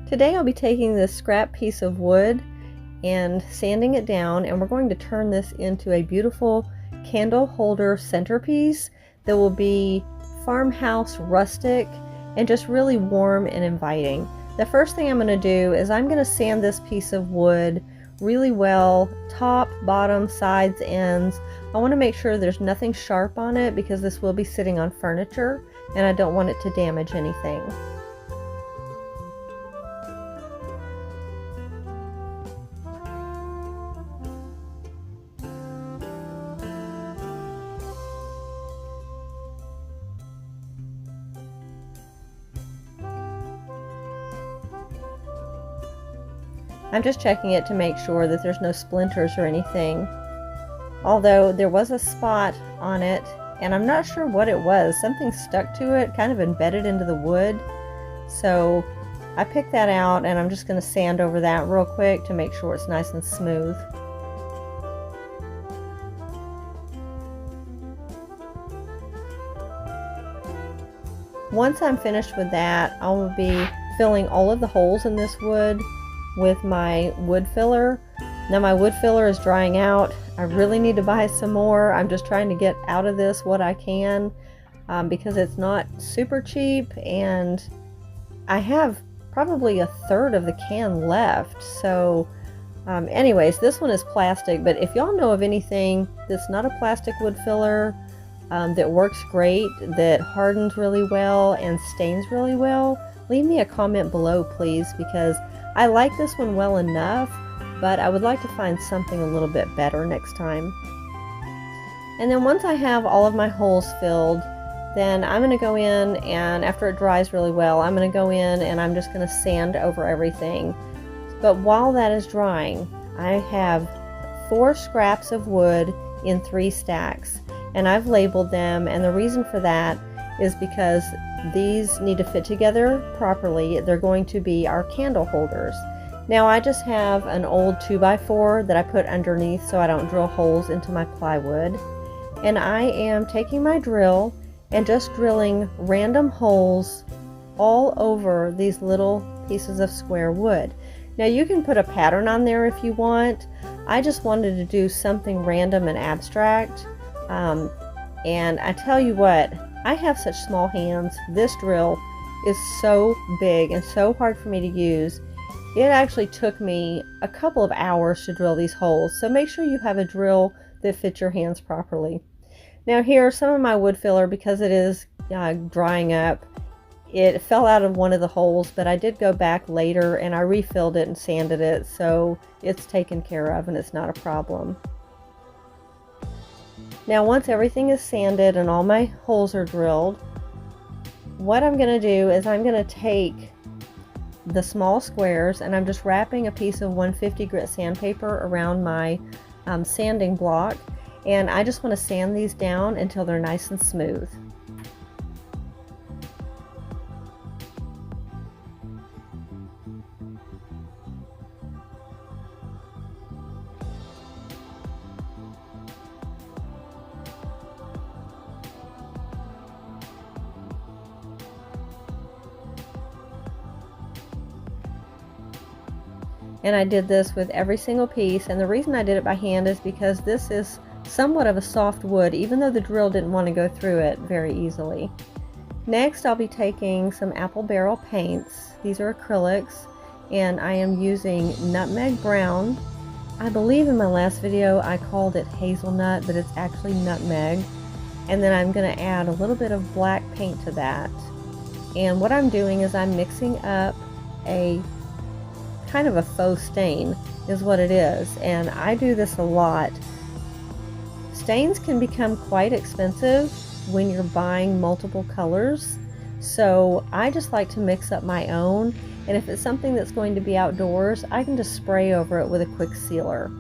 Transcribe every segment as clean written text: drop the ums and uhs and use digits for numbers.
Today I'll be taking this scrap piece of wood and sanding it down, and we're going to turn this into a beautiful candle holder centerpiece that will be farmhouse rustic and just really warm and inviting. The first thing I'm going to do is I'm going to sand this piece of wood really well, top, bottom, sides, ends. I want to make sure there's nothing sharp on it because this will be sitting on furniture and I don't want it to damage anything. I'm just checking it to make sure that there's no splinters or anything. Although there was a spot on it, and I'm not sure what it was. Something stuck to it, kind of embedded into the wood. So I picked that out, and I'm just going to sand over that real quick to make sure it's nice and smooth. Once I'm finished with that, I will be filling all of the holes in this wood with my wood filler. Now my wood filler is drying out. I really need to buy some more. I'm just trying to get out of this what I can because it's not super cheap, and I have probably a third of the can left. So anyways, this one is plastic, but if y'all know of anything that's not a plastic wood filler that works great, that hardens really well and stains really well, leave me a comment below please, because I like this one well enough, but I would like to find something a little bit better next time. And then once I have all of my holes filled, then I'm going to go in, and after it dries really well, I'm going to go in and I'm just going to sand over everything. But while that is drying, I have 4 scraps of wood in 3 stacks, and I've labeled them, and the reason for that is because these need to fit together properly. They're going to be our candle holders. Now I just have an old 2x4 that I put underneath so I don't drill holes into my plywood. And I am taking my drill and just drilling random holes all over these little pieces of square wood. Now you can put a pattern on there if you want. I just wanted to do something random and abstract. And I tell you what, I have such small hands. This drill is so big and so hard for me to use. It actually took me a couple of hours to drill these holes, so make sure you have a drill that fits your hands properly. Now here, some of my wood filler, because it is drying up, it fell out of one of the holes, but I did go back later and I refilled it and sanded it, so it's taken care of and it's not a problem. Now once everything is sanded and all my holes are drilled, what I'm going to do is I'm going to take the small squares and I'm just wrapping a piece of 150 grit sandpaper around my sanding block, and I just want to sand these down until they're nice and smooth. And I did this with every single piece, and the reason I did it by hand is because this is somewhat of a soft wood, even though the drill didn't want to go through it very easily. Next I'll be taking some apple barrel paints. These are acrylics, and I am using nutmeg brown. I believe in my last video I called it hazelnut, but it's actually nutmeg. And then I'm going to add a little bit of black paint to that. And what I'm doing is I'm mixing up a kind of a faux stain is what it is, and I do this a lot. Stains can become quite expensive when you're buying multiple colors, so I just like to mix up my own, and if it's something that's going to be outdoors, I can just spray over it with a quick sealer.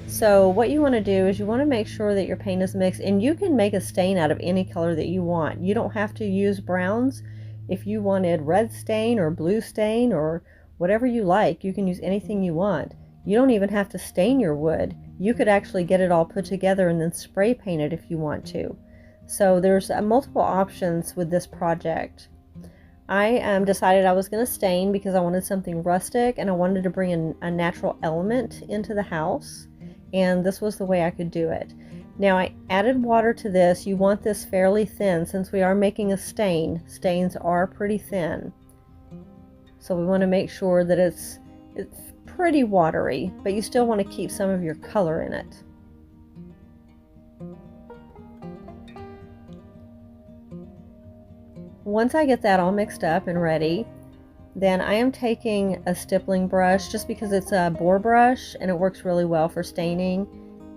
So what you want to do is you want to make sure that your paint is mixed, and you can make a stain out of any color that you want. You don't have to use browns. If you wanted red stain or blue stain or whatever you like, you can use anything you want. You don't even have to stain your wood. You could actually get it all put together and then spray paint it if you want to. So there's multiple options with this project. I decided I was going to stain because I wanted something rustic and I wanted to bring in a natural element into the house, and this was the way I could do it. Now I added water to this. You want this fairly thin since we are making a stain. Stains are pretty thin, so we want to make sure that it's pretty watery, but you still want to keep some of your color in it. Once I get that all mixed up and ready, then I am taking a stippling brush just because it's a boar brush and it works really well for staining.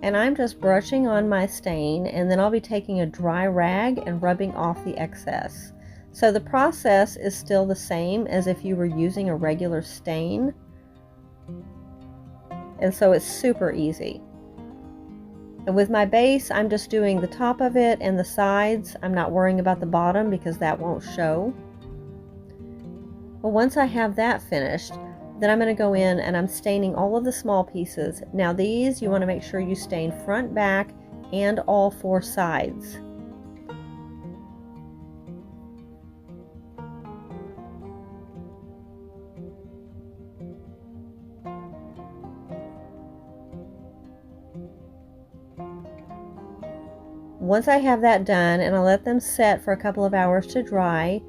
And I'm just brushing on my stain, and then I'll be taking a dry rag and rubbing off the excess. So the process is still the same as if you were using a regular stain. And so it's super easy. And with my base, I'm just doing the top of it and the sides. I'm not worrying about the bottom because that won't show. Well, once I have that finished, then I'm going to go in and I'm staining all of the small pieces. Now these, you want to make sure you stain front, back, and all four sides. Once I have that done and I let them set for a couple of hours to dry,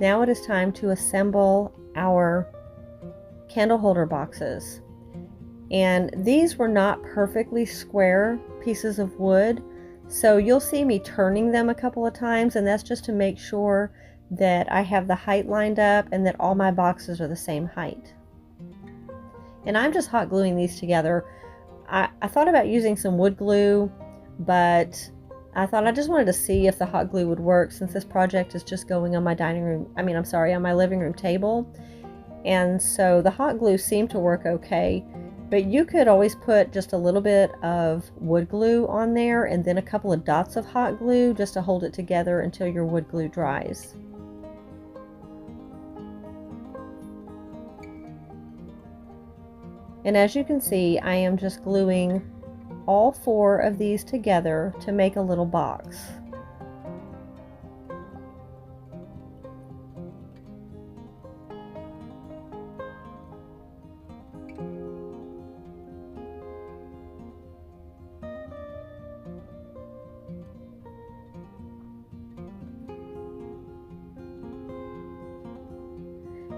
now it is time to assemble our candle holder boxes. And these were not perfectly square pieces of wood, so you'll see me turning them a couple of times, and that's just to make sure that I have the height lined up and that all my boxes are the same height. And I'm just hot gluing these together. I thought about using some wood glue, but I thought I just wanted to see if the hot glue would work since this project is just going on my on my living room table. And so the hot glue seemed to work okay, but you could always put just a little bit of wood glue on there and then a couple of dots of hot glue just to hold it together until your wood glue dries. And as you can see, I am just gluing all four of these together to make a little box.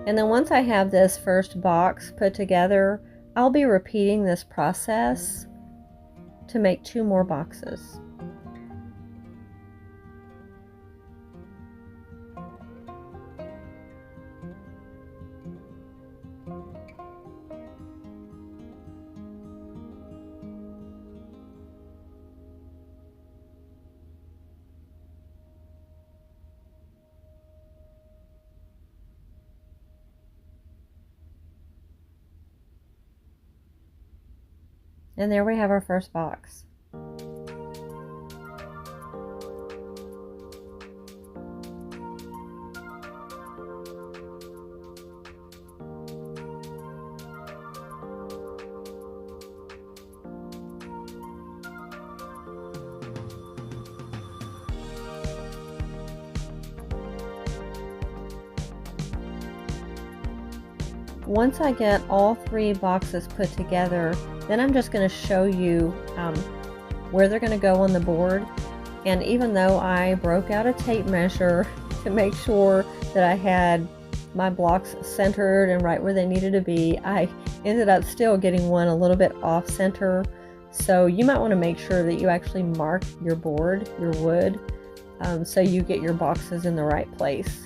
And then once I have this first box put together, I'll be repeating this process to make 2 more boxes. And there we have our first box. Once I get all 3 boxes put together, then I'm just going to show you where they're going to go on the board. And even though I broke out a tape measure to make sure that I had my blocks centered and right where they needed to be, I ended up still getting one a little bit off center. So you might want to make sure that you actually mark your board, your wood, so you get your boxes in the right place.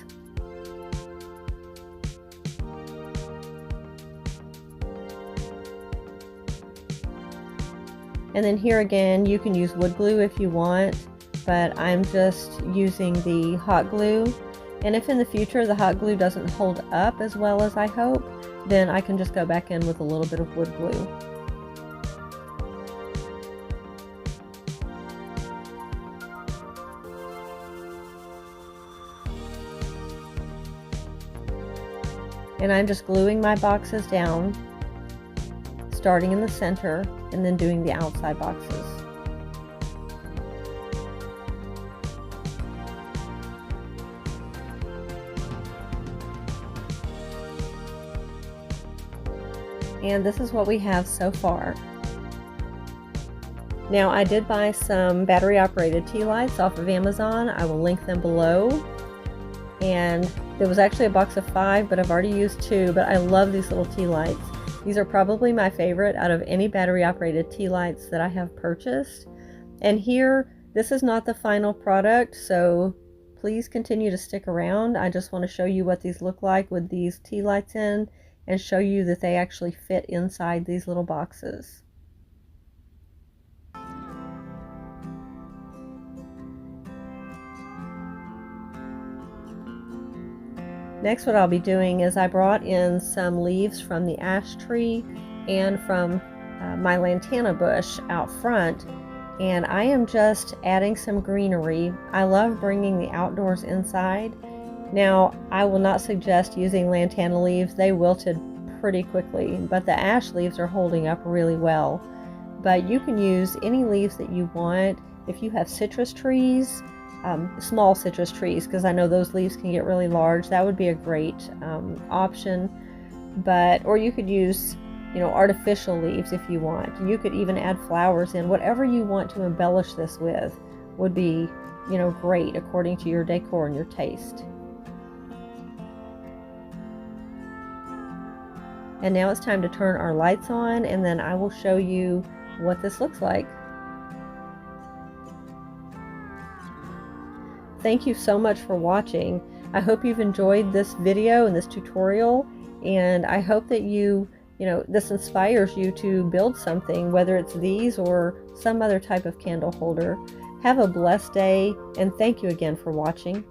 And then here again, you can use wood glue if you want, but I'm just using the hot glue. And if in the future the hot glue doesn't hold up as well as I hope, then I can just go back in with a little bit of wood glue. And I'm just gluing my boxes down, starting in the center and then doing the outside boxes. And this is what we have so far. Now, I did buy some battery operated tea lights off of Amazon. I will link them below. And there was actually a box of 5, but I've already used 2, but I love these little tea lights. These are probably my favorite out of any battery operated tea lights that I have purchased. And here, this is not the final product, so please continue to stick around. I just want to show you what these look like with these tea lights in and show you that they actually fit inside these little boxes. Next, what I'll be doing is I brought in some leaves from the ash tree and from my lantana bush out front, and I am just adding some greenery. I love bringing the outdoors inside. Now, I will not suggest using lantana leaves. They wilted pretty quickly, but the ash leaves are holding up really well. But you can use any leaves that you want. If you have citrus trees, small citrus trees, because I know those leaves can get really large, that would be a great option. Or you could use, artificial leaves if you want. You could even add flowers in. Whatever you want to embellish this with would be, great according to your decor and your taste. And now it's time to turn our lights on, and then I will show you what this looks like. Thank you so much for watching. I hope you've enjoyed this video and this tutorial, and I hope that this inspires you to build something, whether it's these or some other type of candle holder. Have a blessed day, and thank you again for watching.